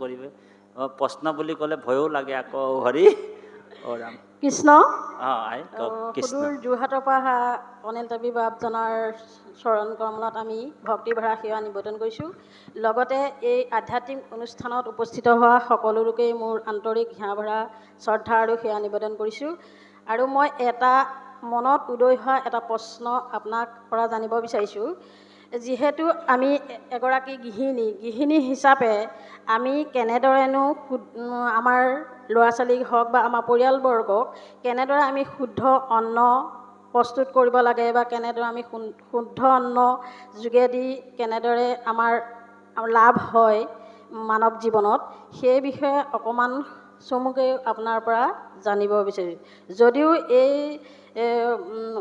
কৰিবে প্ৰশ্ন বুলি ক'লে ভয়ো লাগে আকৌ হৰি ৰাম কৃষ্ণ কৃষ্ণ সুদূৰ যোৰহাটৰ পৰা অহা অনিল দেৱী বাপজনাৰ চৰণ কমলত আমি ভক্তিভাৰা সেৱা নিবেদন কৰিছোঁ। লগতে এই আধ্যাত্মিক অনুষ্ঠানত উপস্থিত হোৱা সকলো লোকেই মোৰ আন্তৰিক সেৱা শ্ৰদ্ধা আৰু সেৱা নিবেদন কৰিছোঁ। আৰু মই এটা মনত উদয় হোৱা এটা প্ৰশ্ন আপোনাক পৰা জানিব বিচাৰিছোঁ। যিহেতু আমি এগৰাকী গৃহিণী হিচাপে আমি কেনেদৰেনো আমাৰ ল'ৰা ছোৱালীক হওক বা আমাৰ পৰিয়ালবৰ্গক কেনেদৰে আমি শুদ্ধ অন্ন প্ৰস্তুত কৰিব লাগে বা কেনেদৰে আমি শুদ্ধ অন্ন যোগেদি কেনেদৰে আমাৰ লাভ হয় মানৱ জীৱনত, সেই বিষয়ে অকণমান চমুকৈ আপোনাৰ পৰা জানিব বিচাৰিছোঁ। যদিও এই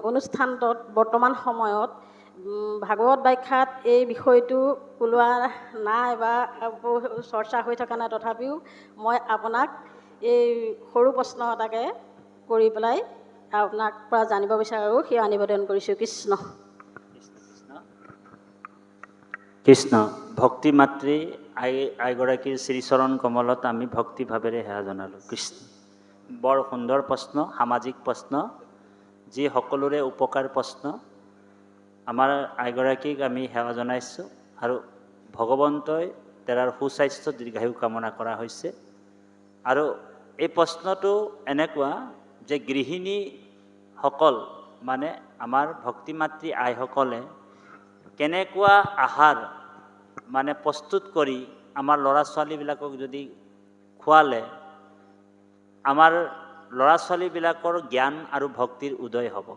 অনুষ্ঠানটোত বৰ্তমান সময়ত ভাগৱত ব্যাখ্যাত এই বিষয়টো ওলোৱা নাই বা চৰ্চা হৈ থকা নাই, তথাপিও মই আপোনাক এই সৰু প্ৰশ্ন এটাকে কৰি পেলাই আপোনাক পৰা জানিব বিচাৰোঁ, সেৱা নিবেদন কৰিছোঁ। কৃষ্ণ কৃষ্ণ ভক্তি মাতৃ আইগৰাকীৰ শ্ৰীচৰণ কমলত আমি ভক্তিভাৱেৰে সেৱা জনালোঁ। কৃষ্ণ বৰ সুন্দৰ প্ৰশ্ন, সামাজিক প্ৰশ্ন, যি সকলোৰে উপকাৰ প্ৰশ্ন। আমাৰ আইগৰাকীক আমি সেৱা জনাইছোঁ আৰু ভগৱন্তই তেওঁৰ সুস্বাস্থ্য দীৰ্ঘায়ু কামনা কৰা হৈছে। আৰু এই প্ৰশ্নটো এনেকুৱা যে গৃহিণীসকল মানে আমাৰ ভক্তিমাতৃ আইসকলে কেনেকুৱা আহাৰ মানে প্ৰস্তুত কৰি আমাৰ ল'ৰা ছোৱালীবিলাকক যদি খোৱালে আমাৰ ল'ৰা ছোৱালীবিলাকৰ জ্ঞান আৰু ভক্তিৰ উদয় হ'ব,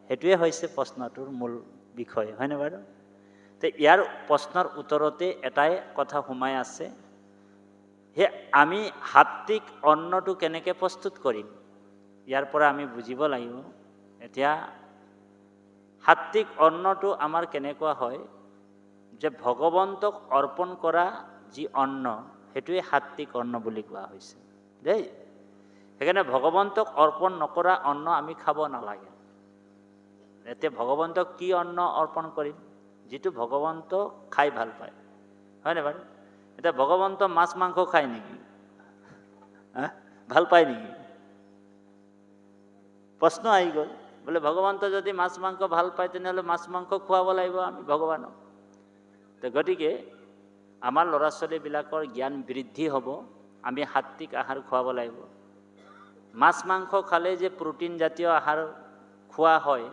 সেইটোৱে হৈছে প্ৰশ্নটোৰ মূল বিষয়, হয়নে বাৰু? তো ইয়াৰ প্ৰশ্নৰ উত্তৰতে এটাই কথা সোমাই আছে, সেই আমি সাত্বিক অন্নটো কেনেকৈ প্ৰস্তুত কৰিম, ইয়াৰ পৰা আমি বুজিব লাগিব। এতিয়া সাত্বিক অন্নটো আমাৰ কেনেকুৱা হয় যে ভগৱন্তক অৰ্পণ কৰা যি অন্ন সেইটোৱে সাত্বিক অন্ন বুলি কোৱা হৈছে দেই। সেইকাৰণে ভগৱন্তক অৰ্পণ নকৰা অন্ন আমি খাব নালাগে। এতিয়া ভগৱন্তক কি অন্ন অৰ্পণ কৰিম? যিটো ভগৱন্ত খাই ভাল পায়, হয়নে বাৰু? এতিয়া ভগৱন্ত মাছ মাংস খায় নেকি? ভাল পায় নেকি? প্ৰশ্ন আহি গ'ল। বোলে ভগৱন্ত যদি মাছ মাংস ভাল পায় তেনেহ'লে মাছ মাংস খুৱাব লাগিব আমি ভগৱানক। তো গতিকে আমাৰ ল'ৰা ছোৱালীবিলাকৰ জ্ঞান বৃদ্ধি হ'ব, আমি সাত্বিক আহাৰ খুৱাব লাগিব। মাছ মাংস খালে যে প্ৰটিন জাতীয় আহাৰ খোৱা হয়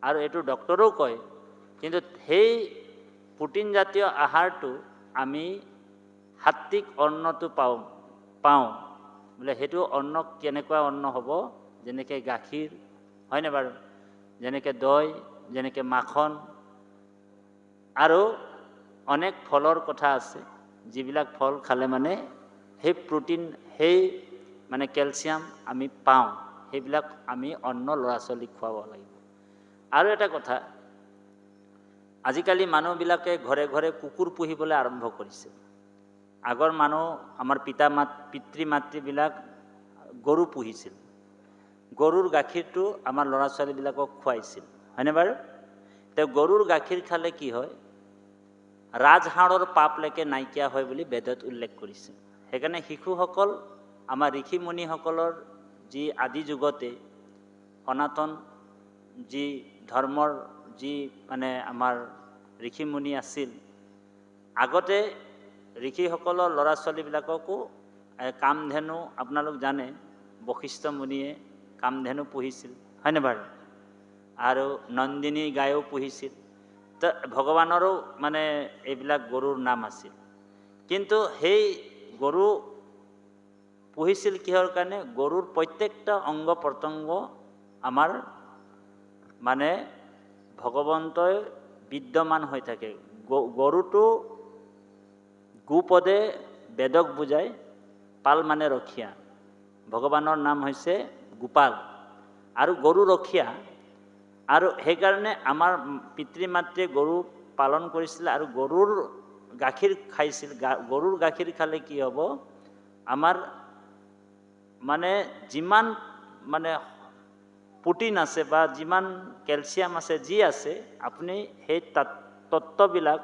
আৰু এইটো ডক্টৰেও কয়, কিন্তু সেই প্ৰটিন জাতীয় আহাৰটো আমি সাত্বিক অন্নটো পাওঁ বোলে সেইটো অন্ন কেনেকুৱা অন্ন হ'ব? যেনেকৈ গাখীৰ, হয়নে বাৰু? যেনেকৈ দৈ, যেনেকৈ মাখন আৰু অনেক ফলৰ কথা আছে, যিবিলাক ফল খালে মানে সেই প্ৰটিন, সেই মানে কেলছিয়াম আমি পাওঁ, সেইবিলাক আমি অন্ন ল'ৰা ছোৱালীক খুৱাব লাগিব। আৰু এটা কথা, আজিকালি মানুহবিলাকে ঘৰে ঘৰে কুকুৰ পুহিবলৈ আৰম্ভ কৰিছে। আগৰ মানুহ আমাৰ পিতৃ মাতৃবিলাক গৰু পুহিছিল, গৰুৰ গাখীৰটো আমাৰ ল'ৰা ছোৱালীবিলাকক খুৱাইছিল, হয়নে বাৰু? তেওঁ গৰুৰ গাখীৰ খালে কি হয়? ৰাজহাড়ৰ পাপলৈকে নাইকিয়া হয় বুলি বেদত উল্লেখ কৰিছে। সেইকাৰণে শিশুসকল আমাৰ ঋষিমুনিসকলৰ যি আদি যুগতে সনাতন যি ধৰ্মৰ যি মানে আমাৰ ঋষিমুনি আছিল, আগতে ঋষিসকলৰ ল'ৰা ছোৱালীবিলাককো কামধেনু, আপোনালোক জানে বশিষ্ঠ মুনিয়ে কামধেনু পুহিছিল, হয়নে বাৰু? আৰু নন্দিনী গায়ো পুহিছিল। তো ভগৱানৰো মানে এইবিলাক গৰুৰ নাম আছিল। কিন্তু সেই গৰু পুহিছিল কিহৰ কাৰণে? গৰুৰ প্ৰত্যেকটা অংগ প্ৰত্যংগ আমাৰ মানে ভগৱন্তই বিদ্যমান হৈ থাকে। গৰুটো গোপদে বেদক বুজায়, পাল মানে ৰখীয়া, ভগৱানৰ নাম হৈছে গোপাল আৰু গৰু ৰখীয়া। আৰু সেইকাৰণে আমাৰ পিতৃ মাতৃয়ে গৰু পালন কৰিছিল আৰু গৰুৰ গাখীৰ খাইছিল। গৰুৰ গাখীৰ খালে কি হ'ব? আমাৰ মানে যিমান মানে প্ৰটিন আছে বা যিমান কেলছিয়াম আছে, যি আছে, আপুনি সেই তত্ত্ববিলাক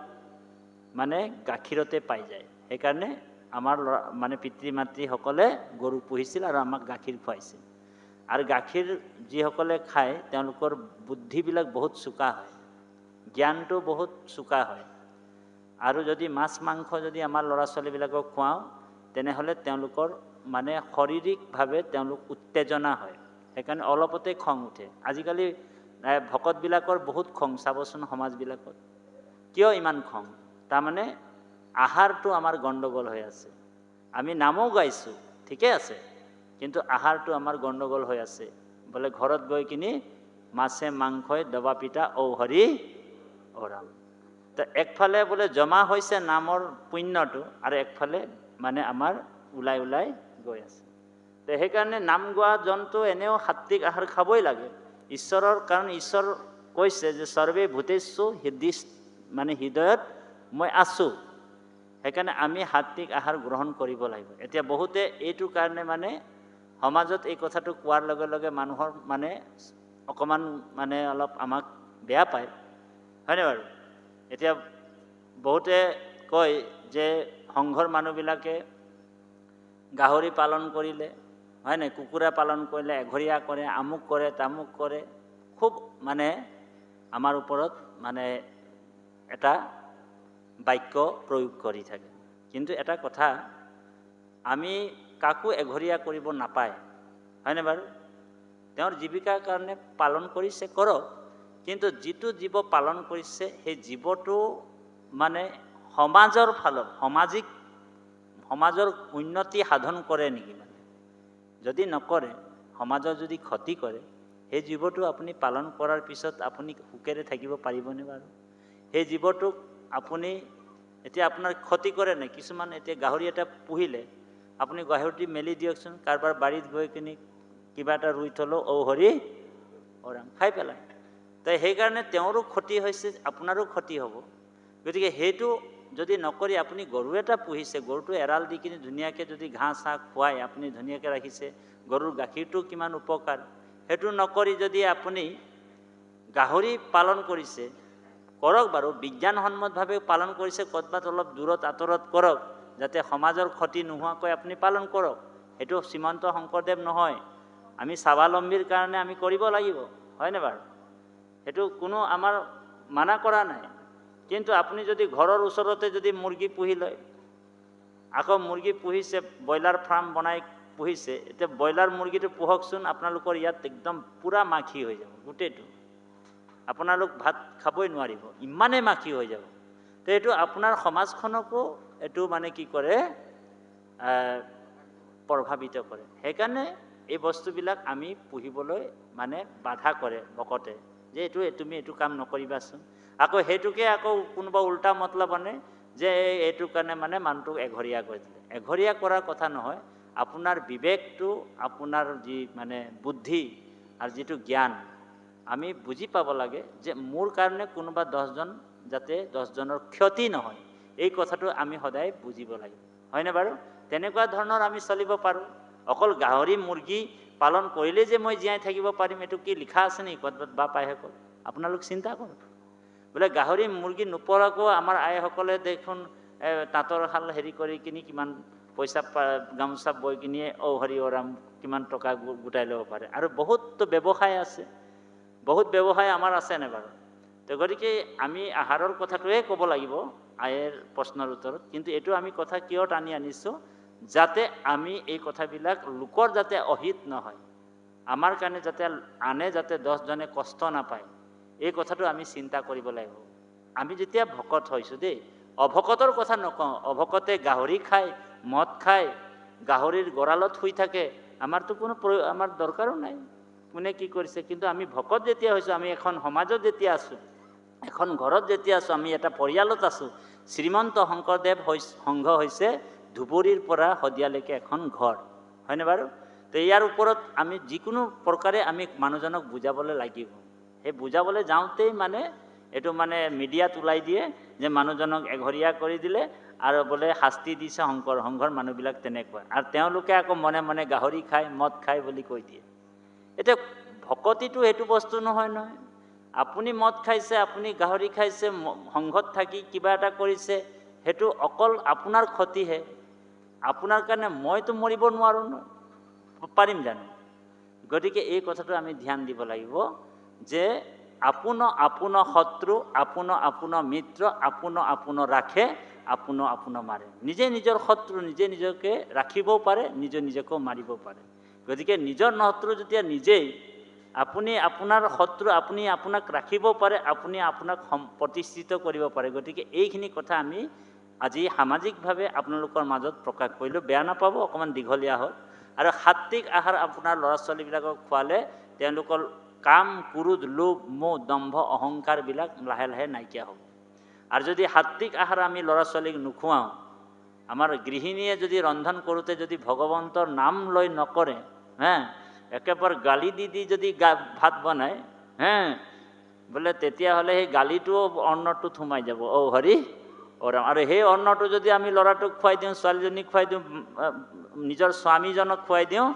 মানে গাখীৰতে পাই যায়। সেইকাৰণে আমাৰ মানে পিতৃ মাতৃসকলে গৰু পুহিছিল আৰু আমাক গাখীৰ খুৱাইছিল। আৰু গাখীৰ যিসকলে খায় তেওঁলোকৰ বুদ্ধিবিলাক বহুত চোকা হয়, জ্ঞানটো বহুত চোকা হয়। আৰু যদি মাছ মাংস যদি আমাৰ ল'ৰা ছোৱালীবিলাকক খুৱাওঁ তেনেহ'লে তেওঁলোকৰ মানে শাৰীৰিকভাৱে তেওঁলোক উত্তেজনা হয়, সেইকাৰণে অলপতে খং উঠে। আজিকালি ভকতবিলাকৰ বহুত খং, চাবচোন সমাজবিলাকত কিয় ইমান খং? তাৰমানে আহাৰটো আমাৰ গণ্ডগোল হৈ আছে। আমি নামো গাইছোঁ, ঠিকে আছে, কিন্তু আহাৰটো আমাৰ গণ্ডগোল হৈ আছে। বোলে ঘৰত গৈ কিনি মাছে মাংসই দবা পিটা ঔ হৰি ঔ ৰাম। তো একফালে বোলে জমা হৈছে নামৰ পুণ্যটো আৰু একফালে মানে আমাৰ ওলাই ওলাই গৈ আছে। তো সেইকাৰণে নাম গোৱা জন্তু এনেও সাত্বিক আহাৰ খাবই লাগে ঈশ্বৰৰ, কাৰণ ঈশ্বৰ কৈছে যে সৰ্বে ভূতেষু মানে হৃদয়ত মই আছোঁ। সেইকাৰণে আমি সাত্বিক আহাৰ গ্ৰহণ কৰিব লাগিব। এতিয়া বহুতে এইটো কাৰণে মানে সমাজত এই কথাটো কোৱাৰ লগে লগে মানুহৰ মানে অকণমান মানে অলপ আমাক বেয়া পায়, হয়নে বাৰু? এতিয়া বহুতে কয় যে সংঘৰ মানুহবিলাকে গাহৰি পালন কৰিলে, হয় নাই, কুকুৰা পালন কৰিলে এঘৰীয়া কৰে, আমুক কৰে তামুক কৰে, খুব মানে আমাৰ ওপৰত মানে এটা বাক্য প্ৰয়োগ কৰি থাকে। কিন্তু এটা কথা, আমি কাকো এঘৰীয়া কৰিব নাপায়, হয়নে বাৰু? তেওঁৰ জীৱিকাৰ কাৰণে পালন কৰিছে, কৰক, কিন্তু যিটো জীৱ পালন কৰিছে সেই জীৱটো মানে সমাজৰ ফালত সমাজৰ উন্নতি সাধন কৰে নেকি? মানে যদি নকৰে, সমাজৰ যদি ক্ষতি কৰে, সেই জীৱটো আপুনি পালন কৰাৰ পিছত আপুনি সুখেৰে থাকিব পাৰিবনে বাৰু? সেই জীৱটোক আপুনি এতিয়া আপোনাৰ ক্ষতি কৰে নাই? কিছুমান এতিয়া গাহৰি এটা পুহিলে আপুনি গাহৰিটি মেলি দিয়কচোন, কাৰোবাৰ বাৰীত গৈ কিনি কিবা এটা ৰুই থ'লেও ঔ হৰি ঔ ৰাম খাই পেলায়। তো সেইকাৰণে তেওঁৰো ক্ষতি হৈছে, আপোনাৰো ক্ষতি হ'ব। গতিকে সেইটো যদি নকৰি আপুনি গৰু এটা পুহিছে, গৰুটো এৰাল দি কিনি ধুনীয়াকৈ যদি ঘাঁহ চাহ খুৱাই আপুনি ধুনীয়াকৈ ৰাখিছে, গৰুৰ গাখীৰটো কিমান উপকাৰ, সেইটো নকৰি যদি আপুনি গাহৰি পালন কৰিছে, কৰক বাৰু, বিজ্ঞানসন্মতভাৱে পালন কৰিছে, ক'ৰবাত অলপ দূৰত আঁতৰত কৰক, যাতে সমাজৰ ক্ষতি নোহোৱাকৈ আপুনি পালন কৰক। সেইটো শ্ৰীমন্ত শংকৰদেৱ নহয়, আমি স্বাৱলম্বীৰ কাৰণে আমি কৰিব লাগিব, হয়নে বাৰু? সেইটো কোনো আমাৰ মানা কৰা নাই। কিন্তু আপুনি যদি ঘৰৰ ওচৰতে যদি মুৰ্গী পুহি লয়, আকৌ মুৰ্গী পুহিছে, ব্ৰইলাৰ ফাৰ্ম বনাই পুহিছে, এতিয়া ব্ৰইলাৰ মুৰ্গীটো পোহকচোন, আপোনালোকৰ ইয়াত একদম পূৰা মাখি হৈ যাব, গোটেইটো আপোনালোক ভাত খাবই নোৱাৰিব, ইমানেই মাখি হৈ যাব। তো এইটো আপোনাৰ সমাজখনকো এইটো মানে কি কৰে, প্ৰভাৱিত কৰে। সেইকাৰণে এই বস্তুবিলাক আমি পুহিবলৈ মানে বাধা কৰে ভকতে, যে তুমি এইটো কাম নকৰিবাচোন। আকৌ সেইটোকে আকৌ কোনোবা উল্টা মতলব আনে যে এইটো কাৰণে মানে মানুহটোক এঘৰীয়া কৰি দিলে। এঘৰীয়া কৰাৰ কথা নহয়, আপোনাৰ বিবেকটো, আপোনাৰ যি মানে বুদ্ধি আৰু যিটো জ্ঞান, আমি বুজি পাব লাগে যে মোৰ কাৰণে কোনোবা 10জন যাতে 10জনৰ ক্ষতি নহয়, এই কথাটো আমি সদায় বুজিব লাগিব, হয়নে বাৰু? তেনেকুৱা ধৰণৰ আমি চলিব পাৰোঁ। অকল গাহৰি মুৰ্গী পালন কৰিলেই যে মই জীয়াই থাকিব পাৰিম, এইটো কি লিখা আছে নেকি ক'ৰবাত? বা পাইসকল আপোনালোক চিন্তা কৰক, বোলে গাহৰি মুৰ্গী নোপোৱাকো আমাৰ আইসকলে দেখোন তাঁতৰ শাল হেৰি কৰি কিনি কিমান পইচা গামোচা বৈ কিনিয়ে ঔ হৰি ঔ ৰাম কিমান টকা গোটাই ল'ব পাৰে। আৰু বহুততো ব্যৱসায় আছে, বহুত ব্যৱসায় আমাৰ আছেনে বাৰু? তো গতিকে আমি আহাৰৰ কথাটোৱে ক'ব লাগিব আইৰ প্ৰশ্নৰ উত্তৰত। কিন্তু এইটো আমি কথা কিয় টানি আনিছোঁ, যাতে আমি এই কথাবিলাক লোকৰ যাতে অহিত নহয়, আমাৰ কাৰণে যাতে আনে যাতে 10জনে কষ্ট নাপায়, এই কথাটো আমি চিন্তা কৰিব লাগিব। আমি যেতিয়া ভকত হৈছোঁ দেই, অভকতৰ কথা নকওঁ, অভকতে গাহৰি খায়, মদ খায়, গাহৰিৰ গঁৰালত শুই থাকে, আমাৰতো কোনো আমাৰ দৰকাৰো নাই কোনে কি কৰিছে। কিন্তু আমি ভকত যেতিয়া হৈছোঁ, আমি এখন সমাজত যেতিয়া আছোঁ, এখন ঘৰত যেতিয়া আছোঁ, আমি এটা পৰিয়ালত আছোঁ। শ্ৰীমন্ত শংকৰদেৱ সংঘ হৈছে ধুবুৰীৰ পৰা শদিয়ালৈকে এখন ঘৰ, হয়নে বাৰু? তো ইয়াৰ ওপৰত আমি যিকোনো প্ৰকাৰে আমি মানুহজনক বুজাবলৈ লাগিব। সেই বুজাবলৈ যাওঁতেই মানে এইটো মানে মিডিয়াত ওলাই দিয়ে যে মানুহজনক এঘৰীয়া কৰি দিলে আৰু বোলে শাস্তি দিছে সংঘৰ মানুহবিলাক তেনেকুৱা, আৰু তেওঁলোকে আকৌ মনে মনে গাহৰি খায়, মদ খায় বুলি কৈ দিয়ে। এতিয়া ভকতিটো সেইটো বস্তু নহয় নহয়। আপুনি মদ খাইছে, আপুনি গাহৰি খাইছে, সংঘত থাকি কিবা এটা কৰিছে, সেইটো অকল আপোনাৰ ক্ষতিহে। আপোনাৰ কাৰণে মইতো মৰিব নোৱাৰোঁ ন, পাৰিম জানো? গতিকে এই কথাটো আমি ধ্যান দিব লাগিব যে আপোন শত্ৰু, আপোন মিত্ৰ, আপোন ৰাখে, আপোন মাৰে। নিজে নিজৰ শত্ৰু নিজে নিজকে ৰাখিবও পাৰে, নিজকেও মাৰিব পাৰে। গতিকে নিজৰ শত্ৰু যেতিয়া নিজেই, আপুনি আপোনাৰ শত্ৰু আপুনি আপোনাক ৰাখিব পাৰে, আপুনি আপোনাক প্ৰতিষ্ঠিত কৰিব পাৰে। গতিকে এইখিনি কথা আমি আজি সামাজিকভাৱে আপোনালোকৰ মাজত প্ৰকাশ কৰিলোঁ। বেয়া নাপাব, অকণমান দীঘলীয়া হ'ল। আৰু সাত্বিক আহাৰ আপোনাৰ ল'ৰা ছোৱালীবিলাকক খোৱালে তেওঁলোকৰ কাম, ক্ৰোধ, লোভ, মোহ, দম্ভ, অহংকাৰবিলাক লাহে লাহে নাইকিয়া হ'ব। আৰু যদি সাত্বিক আহাৰ আমি ল'ৰা ছোৱালীক নোখোৱাওঁ, আমাৰ গৃহিণীয়ে যদি ৰন্ধন কৰোঁতে যদি ভগৱন্তৰ নাম লৈ নকৰে, একেবাৰে গালি দি যদি ভাত বনায়, বোলে তেতিয়াহ'লে সেই গালিটোও অন্নটোত সোমাই যাব। হৰি ৰাম। আৰু সেই অন্নটো যদি আমি ল'ৰাটোক খুৱাই দিওঁ, ছোৱালীজনীক খুৱাই দিওঁ, নিজৰ স্বামীজনক খুৱাই দিওঁ,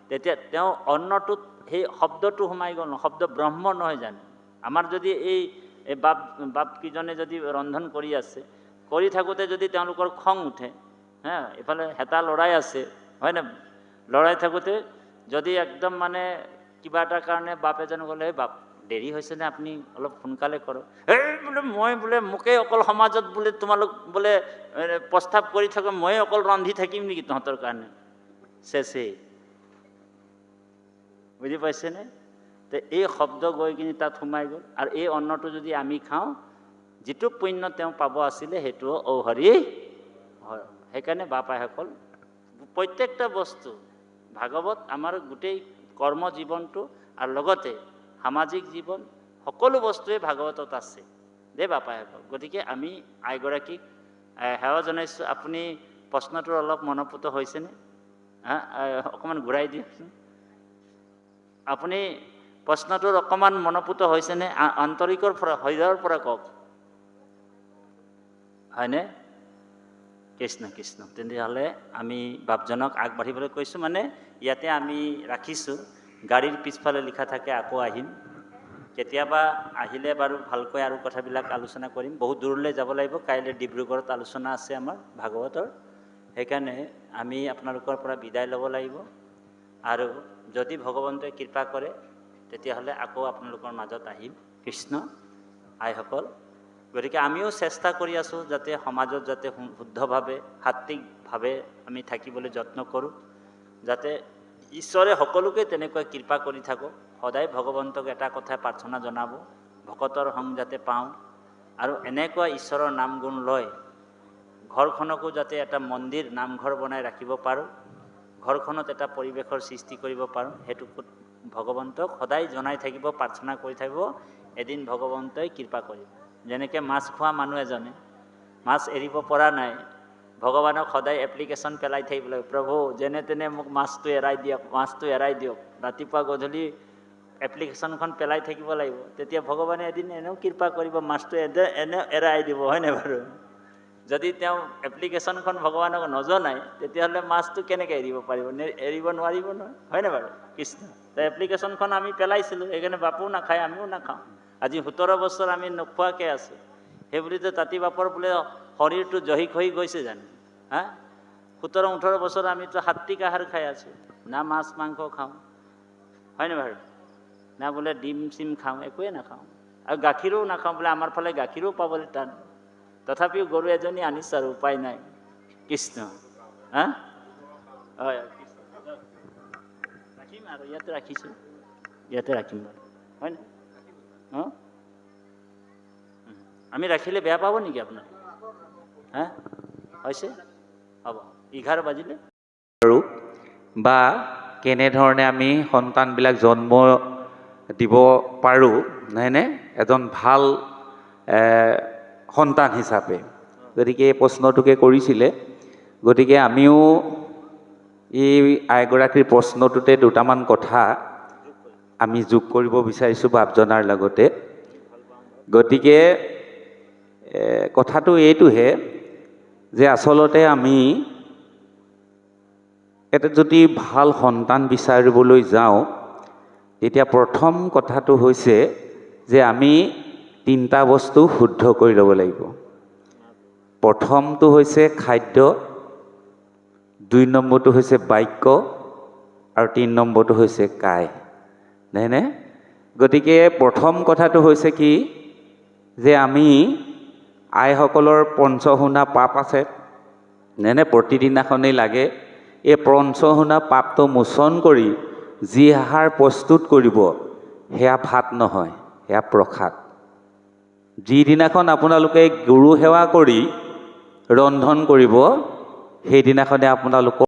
তেতিয়া তেওঁ অন্নটোত সেই শব্দটো সোমাই গ'ল, শব্দ ব্ৰহ্ম নহয় জানো? আমাৰ যদি এই বাপকেইজনে যদি ৰন্ধন কৰি আছে, কৰি থাকোঁতে যদি তেওঁলোকৰ খং উঠে, এইফালে হেতা লৰাই আছে, হয়নে? লৰাই থাকোঁতে যদি একদম মানে কিবা এটা কাৰণে বাপ এজনে ক'লে, বাপ দেৰি হৈছেনে, আপুনি অলপ সোনকালে কৰক। মই মোকেই অকল সমাজত তোমালোক প্ৰস্তাৱ কৰি থাকোঁ, মই অকল ৰান্ধি থাকিম নেকি তহঁতৰ কাৰণে? চেচেই। বুজি পাইছেনে? তো এই শব্দ গৈ কিনি তাত সোমাই গ'ল। আৰু এই অন্নটো যদি আমি খাওঁ, যিটো পুণ্য তেওঁ পাব আছিলে সেইটোও হৰি হয়। সেইকাৰণে বাপাইসকল প্ৰত্যেকটা বস্তু ভাগৱত আমাৰ গোটেই কৰ্ম জীৱনটো আৰু লগতে সামাজিক জীৱন সকলো বস্তুৱে ভাগৱতত আছে দেই বাপাইসকল। গতিকে আমি আইগৰাকীক সেৱা জনাইছোঁ। আপুনি প্ৰশ্নটোৰ অলপ মনপুত হৈছেনে? অকণমান ঘূৰাই দিয়কচোন। আপুনি প্ৰশ্নটোৰ অকণমান মনপুত হৈছেনে? আন্তৰিকৰ পৰা, হৃদয়ৰ পৰা কওক। হয়নে? কৃষ্ণ কৃষ্ণ। তেতিয়াহ'লে আমি বাপজনক আগবাঢ়িবলৈ কৈছোঁ। মানে ইয়াতে আমি ৰাখিছোঁ, গাড়ীৰ পিছফালে লিখা থাকে আকৌ আহিম। কেতিয়াবা আহিলে বাৰু ভালকৈ আৰু কথাবিলাক আলোচনা কৰিম। বহুত দূৰলৈ যাব লাগিব, কাইলৈ ডিব্ৰুগড়ত আলোচনা আছে আমাৰ ভাগৱতৰ। সেইকাৰণে আমি আপোনালোকৰ পৰা বিদায় ল'ব লাগিব। আৰু যদি ভগৱন্তই কৃপা কৰে তেতিয়াহ'লে আকৌ আপোনালোকৰ মাজত আহিম। কৃষ্ণ আইসকল, গতিকে আমিও চেষ্টা কৰি আছোঁ যাতে সমাজত যাতে শুদ্ধভাৱে সাত্বিকভাৱে আমি থাকিবলৈ যত্ন কৰোঁ, যাতে ঈশ্বৰে সকলোকে তেনেকৈ কৃপা কৰি থাকক। সদায় ভগৱন্তক এটা কথাই প্ৰাৰ্থনা জনাব, ভকতৰ সং যাতে পাওঁ আৰু এনেকুৱা ঈশ্বৰৰ নাম গুণ লৈ ঘৰখনকো যাতে এটা মন্দিৰ নামঘৰ বনাই ৰাখিব পাৰোঁ, ঘৰখনত এটা পৰিৱেশৰ সৃষ্টি কৰিব পাৰোঁ। সেইটো ভগৱন্তক সদায় জনাই থাকিব, প্ৰাৰ্থনা কৰি থাকিব। এদিন ভগৱন্তই কৃপা কৰিব। যেনেকৈ মাছ খোৱা মানুহ এজনে মাছ এৰিব পৰা নাই, ভগৱানক সদায় এপ্লিকেশ্যন পেলাই থাকিব লাগিব, প্ৰভু যেনে তেনে মোক মাছটো এৰাই দিয়ক, মাছটো এৰাই দিয়ক। ৰাতিপুৱা গধূলি এপ্লিকেশ্যনখন পেলাই থাকিব লাগিব। তেতিয়া ভগৱানে এদিন এনেও কৃপা কৰিব, মাছটো এনে এৰাই দিব, হয়নে বাৰু? যদি তেওঁ এপ্লিকেশ্যনখন ভগৱানক নজনায় তেতিয়াহ'লে মাছটো কেনেকৈ এৰিব পাৰিব? এৰিব নোৱাৰিব নহয়, হয়নে বাৰু? কৃষ্ণ। তো এপ্লিকেশ্যনখন আমি পেলাইছিলোঁ, সেইকাৰণে বাপেও নাখায়, আমিও নাখাওঁ। আজি 17 বছৰ আমি নোখোৱাকৈ আছোঁ। সেইবুলিতো তাঁতি বাপৰ বোলে শৰীৰটো জহি খহি গৈছে জানো? 17-18 বছৰ আমিতো সাত্বিক আহাৰ খাই আছোঁ, না মাছ মাংস খাওঁ, হয়নে বাৰু? না বোলে ডিম চিম খাওঁ, একোৱে নাখাওঁ। আৰু গাখীৰো নাখাওঁ, বোলে আমাৰ ফালে গাখীৰো পাবলৈ টান। তথাপিও গৰু এজনী আনিছোঁ আৰু উপায় নাই। কৃষ্ণ। হয় ৰাখিম আৰু ইয়াতে ৰাখিছোঁ, ইয়াতে ৰাখিম বাৰু, হয়নে? আমি ৰাখিলে বেয়া পাব নেকি আপোনাৰ? হৈছে হ'ব 11 বাজিলে। আৰু বা কেনেধৰণে আমি সন্তানবিলাক জন্ম দিব পাৰোঁ, নহয়নে, এজন ভাল সন্তান হিচাপে। গতিকে এই প্ৰশ্নটোকে কৰিছিলে। গতিকে আমিও এই আইগৰাকীৰ প্ৰশ্নটোতে দুটামান কথা আমি যোগ কৰিব বিচাৰিছোঁ বাপজনাৰ লগতে। গতিকে কথাটো এইটোহে যে আচলতে আমি এটা যদি ভাল সন্তান বিচাৰিবলৈ যাওঁ, তেতিয়া প্ৰথম কথাটো হৈছে যে আমি 3টা বস্তু শুদ্ধ কৰি ল'ব লাগিব। প্ৰথমটো হৈছে খাদ্য, 2 নম্বৰটো হৈছে বাক্য আৰু 3 নম্বৰটো হৈছে কায় নহয়নে গতিকে প্ৰথম কথাটো হৈছে কি যে আমি আইসকলৰ পঞ্চশুনা পাপ আছে নেনে প্ৰতিদিনাখনেই লাগে এই পঞ্চশুনা পাপটো মোচন কৰি যি আহাৰ প্ৰস্তুত কৰিব সেয়া ভাত নহয় সেয়া প্ৰসাদ যিদিনাখন আপোনালোকে গুৰু সেৱা কৰি ৰন্ধন কৰিব সেইদিনাখনে আপোনালোকক